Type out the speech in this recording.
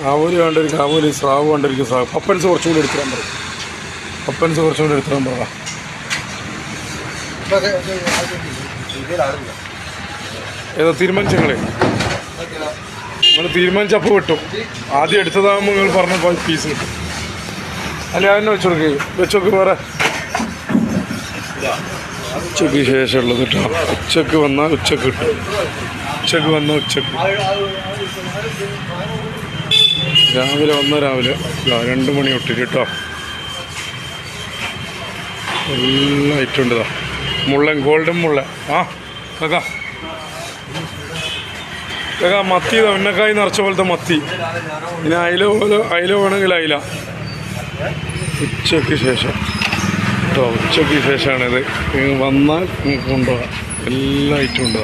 ആവൂല് വേണ്ടൊരു ആവൂല്, സ്രാവ് വേണ്ടൊരു സ്രാവ്. പപ്പൻസ് കുറച്ചും കൂടി എടുത്തിടാൻ പറയും. പപ്പൻസ് കുറച്ചും കൂടി എടുത്തിടാൻ പറയാം. ഏതാ തീരുമാനിച്ചങ്ങളെ? നിങ്ങൾ തീരുമാനിച്ചപ്പോൾ കിട്ടും. ആദ്യം എടുത്തതാകുമ്പോൾ നിങ്ങൾ പറഞ്ഞ പീസ് കിട്ടും. അല്ലെ അതിനെ വെച്ചോക്ക് വേറെ ഉച്ചയ്ക്ക് ശേഷമുള്ളത് കേട്ടോ. ഉച്ചക്ക് വന്നാൽ ഉച്ചക്ക് കിട്ടും. ഉച്ചക്ക് വന്നാൽ ഉച്ചക്ക്. രാവിലെ വന്നാൽ രാവിലെ 2 മണി തൊട്ടിട്ട് കേട്ടോ. എല്ലാ ഐറ്റം ഉണ്ട്. മുള്ളൻ, ഗോൾഡൻ മുള്ള. ആ കേക്കാ മത്തി, ഉന്നക്കായി നിറച്ച പോലത്തെ മത്തി. പിന്നെ അയില വേണമെങ്കിൽ അയില. ഉച്ചയ്ക്ക് ശേഷം കേട്ടോ. ഉച്ചയ്ക്ക് ശേഷമാണിത്. വന്നാൽ നിങ്ങൾക്ക് കൊണ്ടുപോകാം. എല്ലാ ഐറ്റം ഉണ്ട്.